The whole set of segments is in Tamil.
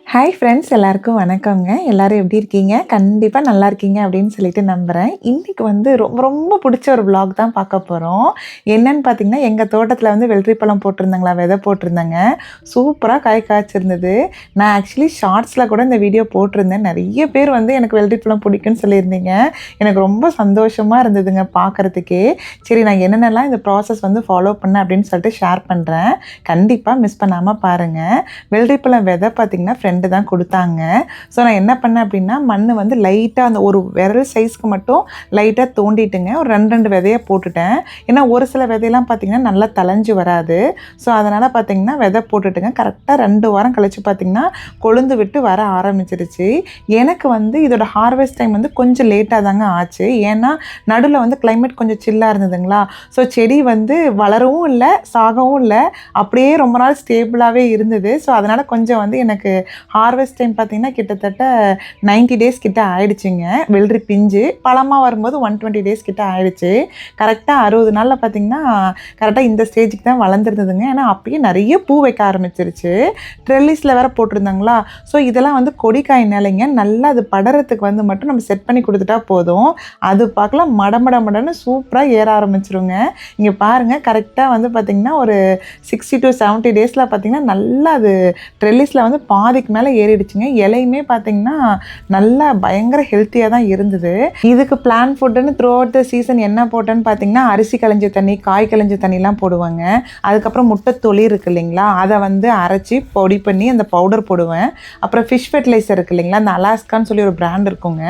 ஹாய் ஃப்ரெண்ட்ஸ் எல்லாருக்கும் வணக்கங்க. எல்லாரும் எப்படி இருக்கீங்க? கண்டிப்பா நல்லா இருக்கீங்க அப்படின்னு சொல்லிட்டு நம்புறேன். இன்னைக்கு வந்து ரொம்ப ரொம்ப புடிச்ச ஒரு விளாக் தான் பார்க்க போறோம். என்னன்னு பார்த்தீங்கன்னா, எங்க தோட்டத்தில வந்து வெள்ளரி பழம் போட்டிருந்தேங்களா, விதை போட்டிருந்தேங்க. சூப்பரா காய் காய்ச்சிருந்தது. நான் ஆக்சுவலி ஷார்ட்ஸ்ல கூட இந்த வீடியோ போட்டிருந்தேன். நெறைய பேர் வந்து எனக்கு வெள்ளரி பழம் பிடிக்கும்னு சொல்லியிருந்தீங்க. எனக்கு ரொம்ப சந்தோஷமா இருந்ததுங்க பார்க்கறதுக்கே. சரி நான் என்னென்னலாம் இந்த ப்ராசஸ் வந்து ஃபாலோ பண்ணேன் அப்படின்னு சொல்லிட்டு ஷேர் பண்றேன். கண்டிப்பா மிஸ் பண்ணாம பாருங்க. வெள்ளரி பழம் விதை பார்த்தீங்கன்னா ஃப்ரெண்டு தான் குடுத்தாங்க. ஸோ நான் என்ன பண்ணேன் அப்படின்னா, மண்ணு வந்து லைட்டா அந்த ஒரு விரல் சைஸ்க்கு மட்டும் லைட்டா தோண்டிட்டுங்க. ஒரு 2, 2 விதைய போட்டுட்டேன். ஏன்னா ஒரு சில விதையெல்லாம் பார்த்தீங்கன்னா, நல்லா தழைஞ்சு வராது. ஸோ அதனால பார்த்தீங்கன்னா, விதை போட்டுட்டுங்க. கரெக்ட்டா 2 வாரம் கழிச்சு பார்த்தீங்கன்னா, கொழுந்து விட்டு வர ஆரம்பிச்சிருச்சு. எனக்கு வந்து இதோட ஹார்வெஸ்ட் டைம் வந்து கொஞ்சம் லேட்டா தாங்க ஆச்சு. ஏன்னா நடுவுல வந்து கிளைமேட் கொஞ்சம் சில்லா இருந்ததுங்களா. ஸோ செடி வந்து வளரவும் இல்ல, சாகவும் இல்ல. அப்படியே ரொம்ப நாள் ஸ்டேபிளாவே இருந்தது. ஸோ அதனால கொஞ்சம் வந்து எனக்கு ஹார்வெஸ்ட் டைம் பார்த்தீங்கன்னா, கிட்டத்தட்ட 90 டேஸ் கிட்ட ஆயிடுச்சுங்க. வெள்ளரி பிஞ்சு. பழமா வரும்போது 120 டேஸ் கிட்ட ஆயிடுச்சு. கரெக்ட்டா 60 நாள்ல பார்த்தீங்கன்னா, கரெக்ட்டா இந்த ஸ்டேஜுக்கு தான் வளர்ந்துருந்ததுங்க. ஏன்னா அப்பயே நெறைய பூ வைக்க ஆரம்பிச்சிருச்சு. ட்ரெல்லிஸ்ல வேற போட்டிருந்தாங்களா. ஸோ இதெல்லாம் வந்து கொடிக்காய் நிலைங்க. நல்லா அது படறதுக்கு வந்து மட்டும் நம்ம செட் பண்ணி குடுத்துட்டா போதும். அது பார்க்கலாம் மடன்னு சூப்பரா ஏற ஆரம்பிச்சுருங்க. இங்க பாருங்க கரெக்ட்டா வந்து பார்த்தீங்கன்னா, ஒரு 60 to 70 டேஸ்ல பார்த்தீங்கன்னா, நல்லா அது ட்ரெல்லிஸ்ல வந்து பாதிக்கு மேல ஏறிடுச்சுங்க. இலையுமே பார்த்தீங்கன்னா, நல்லா பயங்கர ஹெல்த்தியா தான் இருந்தது. இதுக்கு பிளான் ஃபுட்டுன்னு த்ரூ அவுட் த சீசன் என்ன போட்டேன்னு பார்த்தீங்கன்னா, அரிசி களைஞ்ச தண்ணி, காய் களைஞ்ச தண்ணிலாம் போடுவேங்க. அதுக்கப்புறம் முட்டை தொளி இருக்கு இல்லைங்களா, அத வந்து அரைச்சி பொடி பண்ணி அந்த பவுடர் போடுவேன். அப்புறம் ஃபிஷ் ஃபெர்டிலைசர் இருக்கு இல்லைங்களா, அந்த அலாஸ்கான்னு சொல்லி ஒரு பிராண்ட் இருக்குங்க.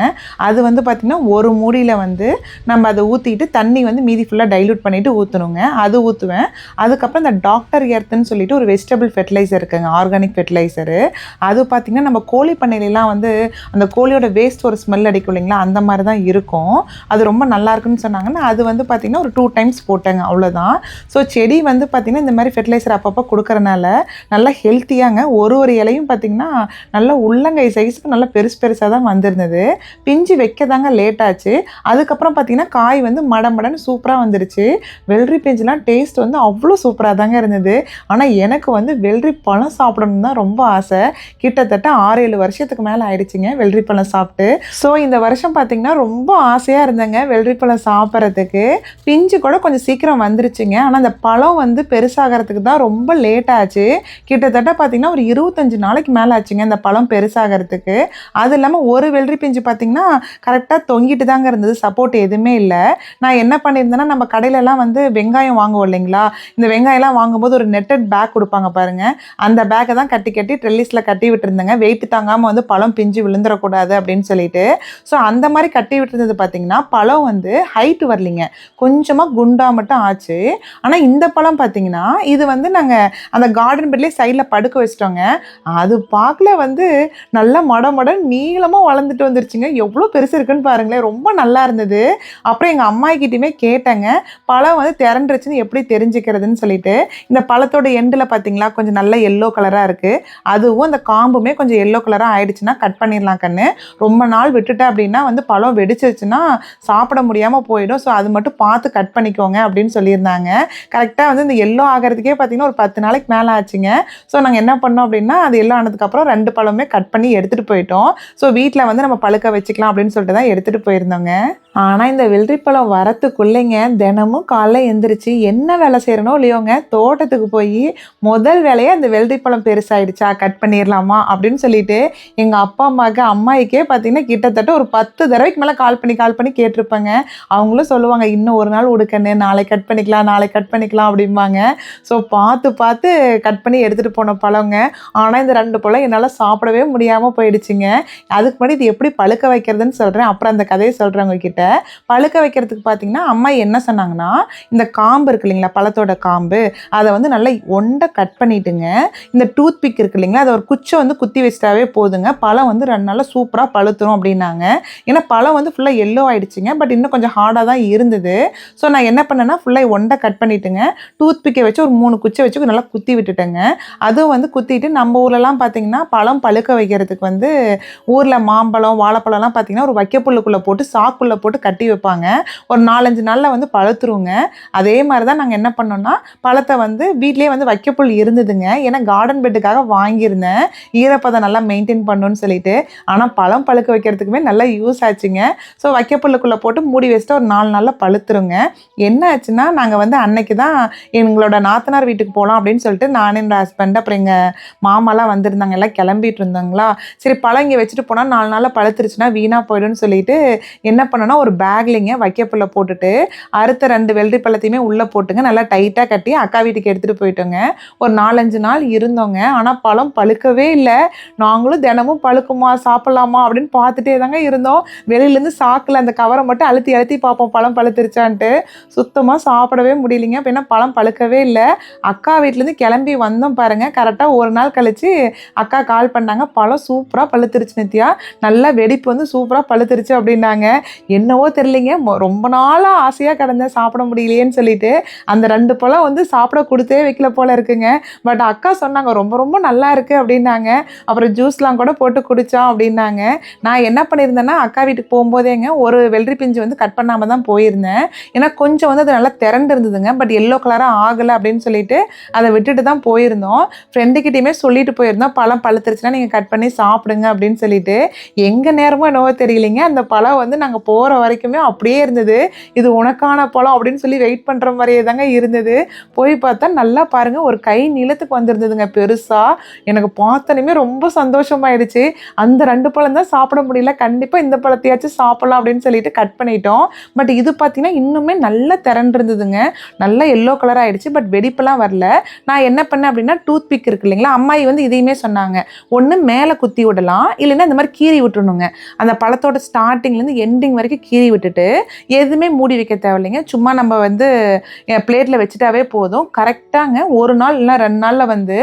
அது வந்து பார்த்தீங்கன்னா, ஒரு மூடியில வந்து நம்ம அத ஊத்திட்டு தண்ணி வந்து மீதி ஃபுல்லா டைல்யூட் பண்ணிட்டு ஊத்தணுங்க. அது ஊத்துவேன். அதுக்கப்புறம் இந்த டாக்டர் எர்த்ன்னு சொல்லிட்டு ஒரு வெஜிடபிள் ஃபெர்டிலைசர் இருக்குங்க. Organic fertiliser. அது பார்த்தீங்கன்னா, நம்ம கோழி பண்ணையிலலாம் வந்து அந்த கோழியோட வேஸ்ட் ஒரு ஸ்மெல் அடிக்கும் இல்லைங்களா, அந்த மாரி தான் இருக்கும். அது ரொம்ப நல்லாயிருக்குன்னு சொன்னாங்கன்னா, அது வந்து பார்த்தீங்கன்னா, ஒரு 2 டைம்ஸ் போட்டேங்க அவ்வளோதான். ஸோ செடி வந்து பார்த்தீங்கன்னா, இந்த மாரி ஃபெர்டிலைசர் அப்பப்போ குடுக்கறனால நல்லா ஹெல்த்தியாங்க ஒரு இலையும் பார்த்தீங்கன்னா, நல்லா உள்ளங்கை சைஸ்க்கு நல்லா பெருசா தான் வந்திருந்தது. பிஞ்சு வைக்க தாங்க லேட் ஆச்சு. அதுக்கப்புறம் பார்த்தீங்கன்னா, காய் வந்து மடன்னு சூப்பரா வந்துருச்சு. வெள்ளரி பிஞ்சுலாம் டேஸ்ட் வந்து அவ்வளோ சூப்பரா தாங்க இருந்தது. ஆனா எனக்கு வந்து வெள்ளரி பழம் சாப்பிடணும்னு தான் ரொம்ப ஆசை. கிட்டத்தட்ட 6, 7 வருஷத்துக்கு மேல ஆயிடுச்சுங்க வெள்ளரி பழம் சாப்பிட்டு. ஸோ இந்த வருஷம் பார்த்தீங்கன்னா, ரொம்ப ஆசையா இருந்தேங்க வெள்ளரி பழம் சாப்பிட்றதுக்கு. பிஞ்சு கூட கொஞ்சம் சீக்கிரம் வந்துருச்சுங்க. ஆனா அந்த பழம் வந்து பெருசாகறதுக்கு தான் ரொம்ப லேட் ஆச்சு. கிட்டத்தட்ட பார்த்தீங்கன்னா, ஒரு 25 நாளைக்கு மேல ஆச்சுங்க இந்த பழம் பெருசாகறதுக்கு. அது இல்லாம ஒரு வெள்ளரி பிஞ்சு பார்த்தீங்கன்னா, கரெக்ட்டா தொங்கிட்டு தாங்க இருந்தது. சப்போர்ட் எதுவுமே இல்ல. நான் என்ன பண்ணியிருந்தேன்னா, நம்ம கடையிலலாம் வந்து வெங்காயம் வாங்குவோம் இல்லைங்களா, இந்த வெங்காயம்லாம் வாங்கும்போது ஒரு நெட்டட் பேக் குடுப்பாங்க பாருங்க. அந்த பேக்க தான் கட்டி ட்ரெல்லிஸ்ல கட்டி விட்டுருந்தேங்க. வெயிட் தாங்காம வந்து பழம் பிஞ்சு விழுந்துறக்கூடாது அப்படின்னு சொல்லிட்டு. ஸோ அந்த மாரி கட்டி விட்டுருந்தது பார்த்தீங்கன்னா, பழம் வந்து ஹைட் வரலைங்க. கொஞ்சமா குண்டா மட்டும் ஆச்சு. ஆனா இந்த பழம் பார்த்தீங்கன்னா, இது வந்து நாங்க அந்த கார்டன் பெட்லயே சைட்ல படுக்க வச்சுட்டோங்க. அது பார்க்கல வந்து நல்லா மடன்னு நீளமா வளர்ந்துட்டு வந்துருச்சுங்க. எவ்வளோ பெருசு இருக்குன்னு பாருங்களேன். ரொம்ப நல்லா இருந்தது. அப்புறம் எங்க அம்மாகிட்டயுமே கேட்டேங்க. பழம் வந்து திரண்டுருச்சுன்னு எப்படி தெரிஞ்சுக்கிறதுன்னு சொல்லிட்டு. இந்த பழத்தோட எண்டுல பார்த்தீங்களா, கொஞ்சம் நல்ல எல்லோ கலரா இருக்கு. அதுவும் அந்த காம்புமே கொஞ்சம் எல்லோ கலரா ஆயிடுச்சுன்னா கட் பண்ணிடலாம் கண்ணு. ரொம்ப நாள் விட்டுட்ட அப்படின்னா வந்து பழம் வெடிச்சிருச்சுன்னா சாப்பிட முடியாம போயிடும். ஸோ அது மட்டும் பார்த்து கட் பண்ணிக்கோங்க அப்படின்னு சொல்லியிருந்தாங்க. கரெக்ட்டா வந்து இந்த எல்லோ ஆகறதுக்கே பார்த்தீங்கன்னா, ஒரு 10 நாளைக்கு மேல ஆச்சுங்க. ஸோ நாங்க என்ன பண்ணோம் அப்படின்னா, அது எல்லோ ஆனதுக்கப்புறம் 2 பழமுமே கட் பண்ணி எடுத்துட்டு போயிட்டோம். ஸோ வீட்ல வந்து நம்ம பழுக்க வச்சுக்கலாம் அப்படின்னு சொல்லிட்டு தான் எடுத்துட்டு போயிருந்தோங்க. ஆனா இந்த வெள்ளரி பழம் வரத்துக்குள்ளேங்க தினமும் காலைல எந்திரிச்சு என்ன வேலை செய்றனோ இல்லையோங்க, தோட்டத்துக்கு போயி முதல் வேலையா அந்த வெள்ளரி பழம் பெருசாயிடுச்சா கட் பண்ணிரலாமா அப்படின்னு சொல்லிட்டு, எங்க அப்பா, அம்மாயிக்கே பார்த்தீங்கன்னா, கிட்டத்தட்ட ஒரு 10 தடவைக்கு மேல கால் பண்ணி கேட்டுருப்பேங்க. அவங்களும் சொல்லுவாங்க, "இன்னும் ஒரு நாள் விடு கண்ணு, நாளைக்கு கட் பண்ணிக்கலாம்" அப்படிம்பாங்க. ஸோ பார்த்து கட் பண்ணி எடுத்துட்டு போன பழங்க. ஆனா இந்த 2 பழம் என்னால சாப்பிடவே முடியாம போயிடுச்சுங்க. அதுக்கு முன்னாடி இது எப்படி பழுக்க வைக்கிறதுன்னு சொல்றேன். அப்புறம் அந்த கதைய சொல்றேன் உங்ககிட்ட. பழுக்க வைக்கிறதுக்கு பார்த்தீங்கன்னா, அம்மா என்ன சொன்னாங்கன்னா, இந்த காம்பு இருக்கு இல்லைங்களா, பழத்தோட காம்பு, அத வந்து நல்லா கட் பண்ணிட்டுங்க, இந்த டூத் பிக் இருக்கு இல்லைங்களா, அத ஒரு குச்ச வந்து குத்தி வச்சுட்டாவே போதுங்க. பழம் வந்து 2 நாள்ல சூப்பரா பழுத்துரும் அப்படின்னாங்க. ஏன்னா பழம் வந்து ஃபுல்லா எல்லோ ஆயிடுச்சுங்க. பட் இன்னும் கொஞ்சம் ஹார்டா தான் இருந்தது. ஸோ நான் என்ன பண்ணேன்னா, ஃபுல்லா கட் பண்ணிட்டுங்க, டூத் பிக்க வச்சு ஒரு 3 குச்ச வச்சு நல்லா குத்தி விட்டுட்டேங்க. அதுவும் வந்து குத்திட்டு நம்ம ஊர்லலாம் பார்த்தீங்கன்னா, பழம் பழுக்க வைக்கிறதுக்கு வந்து ஊர்ல மாம்பழம், வாழைப்பழம்லாம் பார்த்தீங்கன்னா, ஒரு வைக்கப்புல்லுக்குள்ள போட்டு சாக்குள்ள போட்டு போட்டு கட்டி வைப்பாங்க. ஒரு 4-5 நாளில் வந்து பழுத்துருங்க. அதே மாதிரி தான் நாங்கள் என்ன பண்ணோம்னா, பழத்தை வந்து வீட்லேயே வந்து வைக்கப்புல் இருந்ததுங்க. ஏன்னா கார்டன் பெட்டுக்காக வாங்கியிருந்தேன், ஈரப்பதம் நல்லா மெயின்டைன் பண்ணணும்னு சொல்லிட்டு. ஆனால் பழம் பழுக்க வைக்கிறதுக்குமே நல்லா யூஸ் ஆச்சுங்க. ஸோ வைக்கப்புல்லுக்குள்ளே போட்டு மூடி வச்சுட்டு ஒரு 4 நாளில் பழுத்துருங்க. என்ன ஆச்சுன்னா, நாங்கள் வந்து அன்னைக்கு தான் எங்களோட நாத்தனார் வீட்டுக்கு போகலாம் அப்படின்னு சொல்லிட்டு நானும் என்னோட ஹஸ்பண்ட் அப்புறம் எங்கள் மாமாலாம் வந்திருந்தாங்க. எல்லாம் கிளம்பிட்டு இருந்தாங்களா, சரி பழம் இங்கே வச்சுட்டு போனால் 4 நாளில் பழுத்துருச்சுன்னா வீணாக போயிடும்னு சொல்லிட்டு என்ன பண்ணோன்னா, ஒரு பேக்லிங்க வைக்கப்புல்ல போட்டுட்டு அடுத்த 2 வெள்ளரி பழத்தையுமே உள்ளே போட்டுங்க நல்லா டைட்டாக கட்டி அக்கா வீட்டுக்கு எடுத்துகிட்டு போயிட்டோங்க. ஒரு 4-5 நாள் இருந்தோங்க. ஆனால் பழம் பழுக்கவே இல்லை. நாங்களும் தினமும் பழுக்குமா சாப்பிட்லாமா அப்படின்னு பார்த்துட்டே தாங்க இருந்தோம். வெளியிலேருந்து சாக்கில் அந்த கவரை மட்டும் அழுத்தி அழுத்தி பார்ப்போம் பழம் பழுத்துருச்சான்ட்டு. சுத்தமாக சாப்பிடவே முடியலைங்க. அப்போ என்ன பழம் பழுக்கவே இல்லை. அக்கா வீட்டிலேருந்து கிளம்பி வந்தோம் பாருங்கள், கரெக்டாக ஒரு நாள் கழித்து அக்கா கால் பண்ணாங்க, பழம் சூப்பராக பழுத்துருச்சு நித்யா, நல்லா வெடிப்பு வந்து சூப்பராக பழுத்துருச்சு அப்படின்னாங்க. என்னவோ தெரியலைங்க, ரொம்ப நாளாக ஆசையாக கிடந்தேன் சாப்பிட முடியலையேன்னு சொல்லிட்டு அந்த 2 பழம் வந்து சாப்பிட கொடுத்தே வைக்கல போல இருக்குங்க. பட் அக்கா சொன்னாங்க ரொம்ப ரொம்ப நல்லா இருக்குது அப்படின்னாங்க. அப்புறம் ஜூஸ்லாம் கூட போட்டு குடித்தோம் அப்படின்னாங்க. நான் என்ன பண்ணியிருந்தேன்னா, அக்கா வீட்டுக்கு போகும்போதேங்க ஒரு வெள்ளரி பிஞ்சு வந்து கட் பண்ணாமல் தான் போயிருந்தேன். ஏன்னா கொஞ்சம் வந்து அது நல்லா திரண்டு இருந்ததுங்க. பட் எல்லோ கலராக ஆகலை அப்படின்னு சொல்லிட்டு அதை விட்டுட்டு தான் போயிருந்தோம். ஃப்ரெண்டுக்கிட்டையுமே சொல்லிட்டு போயிருந்தோம், பழம் பழுத்துருச்சுன்னா நீங்கள் கட் பண்ணி சாப்பிடுங்க அப்படின்னு சொல்லிட்டு. எங்கள் நேரமும் என்னவோ தெரியலைங்க, அந்த பழம் வந்து நாங்கள் போகிற வரைக்குமே அப்படியே இருந்தது. இது உனக்கான பழம் அப்படின்னு சொல்லி வெயிட் பண்ணுற மாதிரியே தாங்க இருந்தது. போய் பார்த்தா நல்லா பாருங்கள், ஒரு கை நீளத்துக்கு வந்திருந்ததுங்க பெருசாக. எனக்கு பார்த்தோன்னே ரொம்ப சந்தோஷமாயிடுச்சு. அந்த 2 பழம் தான் சாப்பிட முடியல, கண்டிப்பாக இந்த பழத்தையாச்சும் சாப்பிடலாம் அப்படின்னு சொல்லிட்டு கட் பண்ணிட்டோம். பட் இது பார்த்தீங்கன்னா இன்னுமே நல்லா திரண்டு இருந்ததுங்க, நல்லா எல்லோ கலர் ஆகிடுச்சு. பட் வெடிப்பெல்லாம் வரல. நான் என்ன பண்ணேன் அப்படின்னா, டூத் பிக் இருக்கு இல்லைங்களா, அம்மாயி வந்து இதையுமே சொன்னாங்க, ஒன்று மேலே குத்தி விடலாம், இல்லைன்னா இந்த மாதிரி கீறி விட்டுணுங்க. அந்த பழத்தோட ஸ்டார்டிங்லேருந்து எண்டிங் வரைக்கும் கீறி விட்டுட்டு எதுவுமே மூடி வைக்க தேவையில்லைங்க. சும்மா நம்ம வந்து பிளேட்டில் வச்சுட்டாவே போதும். கரெக்டாங்க ஒரு நாள் இல்லைனா 2 நாளில் வந்து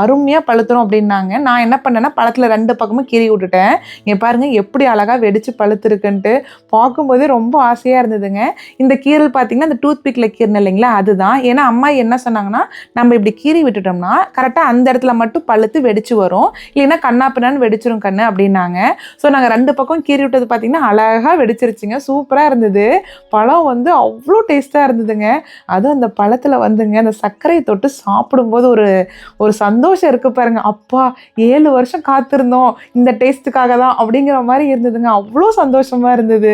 அருமையாக பழுத்துரும் அப்படின்னாங்க. நான் என்ன பண்ணேன்னா, பழத்தில் 2 பக்கமும் கீறி விட்டுட்டேன். இங்கே பாருங்கள் எப்படி அழகாக வெடித்து பழுத்துருக்குன்ட்டு. பார்க்கும்போதே ரொம்ப ஆசையாக இருந்ததுங்க. இந்த கீரல் பார்த்தீங்கன்னா, இந்த டூத் பிக்கில் கீரணும் இல்லைங்களா, அதுதான். ஏன்னா அம்மா என்ன சொன்னாங்கன்னா, நம்ம இப்படி கீறி விட்டுட்டோம்னா கரெக்டாக அந்த இடத்துல மட்டும் பழுத்து வெடிச்சு வரும், இல்லைன்னா கண்ணா பின்னான்னு வெடிச்சிரும் கண்ணு அப்படின்னாங்க. ஸோ நாங்கள் 2 பக்கம் கீறி விட்டது பார்த்தீங்கன்னா அழகாக வெடிச்சிருச்சுங்க. சூப்பராக இருந்தது. பழம் வந்து அவ்வளோ டேஸ்ட்டாக இருந்ததுங்க. அதுவும் அந்த பழத்தில் வந்துங்க அந்த சர்க்கரையை தொட்டு சாப்பிடும்போது ஒரு சந்தோஷம் இருக்குது பாருங்கள். அப்பா 7 வருஷம் காத்திருந்தோம் இந்த டேஸ்ட்டுக்காக தான் அப்படிங்கிற மாதிரி இருந்ததுங்க. அவ்வளோ சந்தோஷமாக இருந்தது.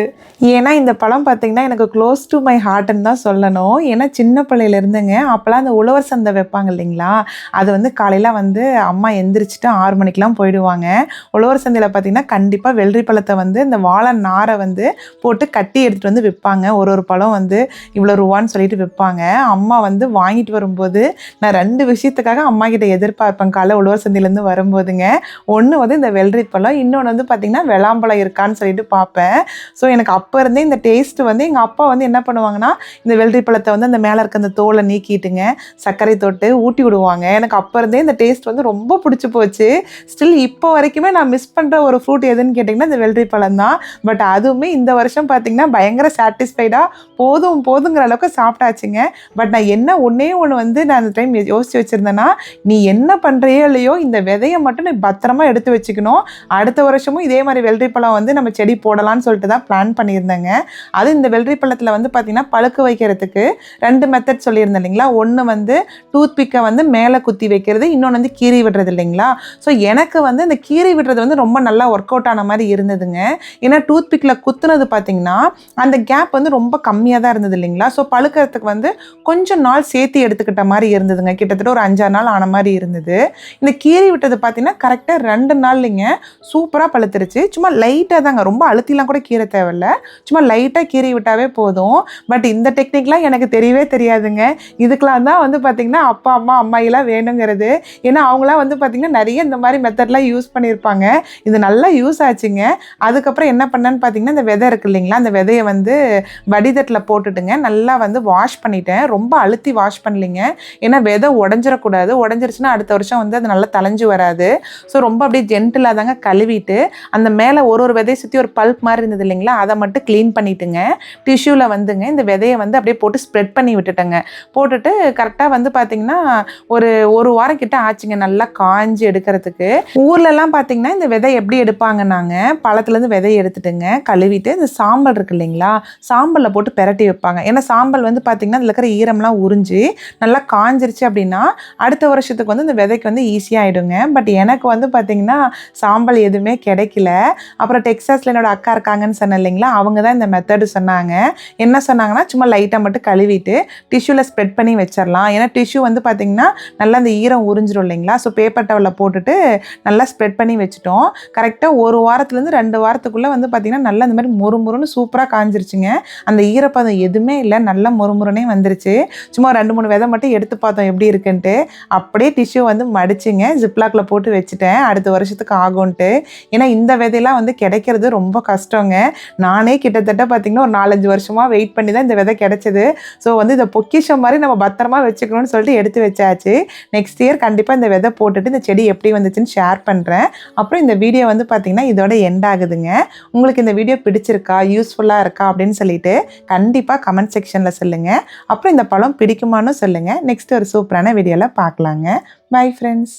ஏன்னா இந்த பழம் பார்த்திங்கன்னா எனக்கு க்ளோஸ் டு மை ஹார்ட்னு தான் சொல்லணும். ஏன்னா சின்ன பிள்ளையில இருந்துங்க அப்போல்லாம் அந்த உழவர் சந்தை வைப்பாங்க இல்லைங்களா, அது வந்து காலையில் வந்து அம்மா எந்திரிச்சிட்டு 6 மணிக்கெலாம் போயிடுவாங்க. உழவர் சந்தையில் பார்த்திங்கன்னா கண்டிப்பாக வெள்ளரி பழத்தை வந்து இந்த வாழை நாரை வந்து போட்டு கட்டி எடுத்துகிட்டு வந்து விற்பாங்க. ஒரு பழம் வந்து இவ்வளோ ரூபான்னு சொல்லிட்டு விற்பாங்க. அம்மா வந்து வாங்கிட்டு வரும்போது நான் 2 விஷயத்துக்காக அம்மா கிட்ட எதிர்பார்ப்பேன் காலை உழவர் சந்தையிலேருந்து வரும்போதுங்க. ஒன்று வந்து இந்த வெள்ளரி பழம், இன்னொன்று வந்து பார்த்திங்கன்னா வெளாம்பழம் இருக்கான்னு சொல்லிட்டு பார்ப்பேன். ஸோ எனக்கு அப்போ இருந்தே இந்த டேஸ்ட்டு வந்து எங்கள் அப்பா வந்து என்ன பண்ணுவாங்கன்னா, இந்த வெள்ளரி பழத்தை வந்து அந்த மேலே இருக்க அந்த தோலை நீக்கிட்டுங்க சர்க்கரை தொட்டு ஊட்டி விடுவாங்க. எனக்கு அப்போ இருந்தே இந்த டேஸ்ட் வந்து ரொம்ப பிடிச்சி போச்சு. ஸ்டில் இப்போ வரைக்குமே நான் மிஸ் பண்ணுற ஒரு ஃப்ரூட் எதுன்னு கேட்டிங்கன்னா இந்த வெள்ளரி பழம் தான். பட் அதுவுமே இந்த வருஷம் பார்த்திங்கன்னா பயங்கர சாட்டிஸ்ஃபைடாக போதுங்கிற அளவுக்கு சாப்பிட்டாச்சுங்க. பட் நான் என்ன ஒன்றே ஒன்று வந்து நான் அந்த டைம் யோசித்து வச்சுருந்தேன்னா, நீ என்ன பண்ணுறியோ இல்லையோ இந்த விதையை மட்டும் நீ பத்திரமா எடுத்து வச்சுக்கணும். அடுத்த வருஷமும் இதே மாதிரி வெள்ளரி பழம் வந்து நம்ம செடி போடலான்னு சொல்லிட்டு தான் பிளான் பண்ணியிருந்தேங்க. அது இந்த வெள்ளரி பழத்தில் வந்து பார்த்திங்கன்னா பழுக்க வைக்கிறதுக்கு 2 மெத்தட் சொல்லியிருந்தேன் இல்லைங்களா. ஒன்று வந்து டூத் பிக்கை வந்து மேலே குத்தி வைக்கிறது, இன்னொன்று வந்து கீறி விடுறது இல்லைங்களா. ஸோ எனக்கு வந்து இந்த கீறி விடுறது வந்து ரொம்ப நல்லா ஒர்க் அவுட் ஆன மாதிரி இருந்ததுங்க. ஏன்னா டூத் பிக்கில் குத்துனது பார்த்திங்கன்னா அந்த கேப் வந்து ரொம்ப கம்மியாக தான் இருந்தது இல்லைங்களா. ஸோ பழுக்கிறதுக்கு வந்து கொஞ்சம் நாள் சேர்த்து எடுத்துக்கிட்ட மாதிரி இருந்ததுங்க. கிட்டத்தட்ட ஒரு 5-6 நாள் ஆன மாதிரி இருந்தது. இந்த கீறி விட்டது பார்த்திங்கன்னா கரெக்டாக 2 நாள்லைங்க சூப்பராக பழுத்துருச்சு. சும்மா லைட்டாக தாங்க, ரொம்ப அழுத்திலாம் கூட கீரை தேவையில்ல, சும்மா லைட்டாக கீறி விட்டாவே போதும். பட் இந்த டெக்னிக்லாம் எனக்கு தெரியவே தெரியாதுங்க. இதுக்கெலாம் தான் வந்து பார்த்திங்கன்னா அப்பா அம்மா அம்மாயிலாம் வேணுங்கிறது. ஏன்னா அவங்களாம் வந்து பார்த்திங்கன்னா நிறைய இந்த மாதிரி மெத்தட்லாம் யூஸ் பண்ணியிருப்பாங்க. இது நல்லா யூஸ் ஆச்சுங்க. அதுக்கப்புறம் என்ன பண்ணேன்னு பார்த்திங்கன்னா, இந்த விதை இருக்குது இல்லைங்களா, அந்த விதையை வந்து வடிதட்டில் போட்டுட்டுங்க நல்லா வந்து வாஷ் பண்ணிட்டேன். ரொம்ப அழுத்தி வாஷ் பண்ணலிங்க, ஏன்னா விதை உடஞ்சிடக்கூடாது. உடஞ்சிருச்சுன்னா அடுத்த வருஷம் வந்து அது நல்லா தளைஞ்சு வராது. ஸோ ரொம்ப அப்படியே ஜென்டிலாக தாங்க கழுவிட்டு அந்த மேலே ஒரு விதையை சுற்றி ஒரு பல்ப் மாதிரி இருந்தது இல்லைங்களா, அதை மட்டும் க்ளீன் பண்ணிவிட்டுங்க டிஷ்யூவில் வந்துங்க இந்த விதையை வந்து அப்படியே போட்டு ஸ்ப்ரெட் பண்ணி விட்டுட்டேங்க. போட்டுட்டு கரெக்டாக வந்து பார்த்திங்கன்னா ஒரு வாரம் கிட்ட ஆச்சுங்க நல்லா காஞ்சி எடுக்கிறதுக்கு. ஊர்லலாம் பார்த்திங்கன்னா இந்த விதை எப்படி எடுப்பாங்கன்னாங்க, பழத்துலேருந்து விதையை எடுத்துட்டுங்க கழுவிட்டு இந்த சாம்பல் இருக்கு இல்லைங்களா, சாம்பலில் போட்டு பெரட்டி வைப்பாங்க. ஏன்னா சாம்பல் வந்து பார்த்திங்கன்னா அதில் இருக்கிற ஈரம்லாம் உறிஞ்சி நல்லா காஞ்சிருச்சு அப்படின்னா அடுத்த வருஷத்துக்கு வந்து இந்த விதைக்கு வந்து ஈஸியாக ஆகிடுங்க. பட் எனக்கு வந்து பார்த்திங்கன்னா சாம்பல் எதுவுமே கிடைக்கல. அப்புறம் டெக்ஸாஸில் என்னோட அக்கா இருக்காங்கன்னு சொன்னேன் இல்லைங்களா, அவங்க தான் இந்த மெத்தடு சொன்னாங்க. என்ன சொன்னாங்கன்னா, சும்மா லைட்டாக மட்டும் கழுவிட்டு டிஷ்யூவில் ஸ்ப்ரெட் பண்ணி வச்சிடலாம். ஏன்னா டிஷ்யூ வந்து பார்த்திங்கன்னா நல்லா அந்த ஈரம் உறிஞ்சிரும் இல்லைங்களா. ஸோ பேப்பர் டவலில் போட்டுட்டு நல்லா ஸ்ப்ரெட் பண்ணி வச்சுட்டோம். கரெக்டாக ஒரு வாரத்துலேருந்து 2 வாரத்துக்குள்ளே வந்து பார்த்திங்கன்னா நல்லா இந்த மாதிரி முறுமுறுன்னு சூப்பராக காஞ்சிருச்சுங்க. அந்த ஈரப்பதம் எதுவுமே இல்லை, நல்லா முறுமுறுனே வந்துருச்சு. சும்மா 2-3 விதை மட்டும் எடுத்து பார்த்தோம் எப்படி இருக்குன்ட்டு. அப்படியே டிஷ்யூ வந்து மடிச்சுங்க ஜிப்லாக்கில் போட்டு வச்சுட்டேன், அடுத்த வருஷத்துக்கு ஆகும்ன்ட்டு. ஏன்னா இந்த விதையெல்லாம் வந்து கிடைக்கிறது ரொம்ப கஷ்டங்க. நானே கிட்டத்தட்ட பார்த்திங்கன்னா ஒரு 4-5 வருஷமாக வெயிட் பண்ணி தான் இந்த விதை கிடைச்சது. ஸோ வந்து இதை பொக்கிஷம் மாதிரி நம்ம பத்திரமா வச்சுக்கணும்னு சொல்லிட்டு எடுத்து வச்சாச்சு. நெக்ஸ்ட் இயர் கண்டிப்பாக இந்த விதை போட்டுட்டு இந்த செடி எப்படி வந்துச்சுன்னு ஷேர் பண்ணுறேன். அப்புறம் இந்த வீடியோ வந்து பார்த்திங்கன்னா இதோட எண்ட் ஆகுதுங்க. உங்களுக்கு இந்த வீடியோ பிடிச்சிருக்கா, யூஸ்ஃபுல்லாக இருக்கா அப்படின்னு சொல்லிட்டு கண்டிப்பாக கமெண்ட் செக்ஷனில் சொல்லுங்கள். அப்புறம் இந்த பழம் பிடிக்குமான்னு சொல்லுங்கள். நெக்ஸ்ட் ஒரு சூப்பரான வீடியோவில் பார்க்கலாங்க. Bye friends.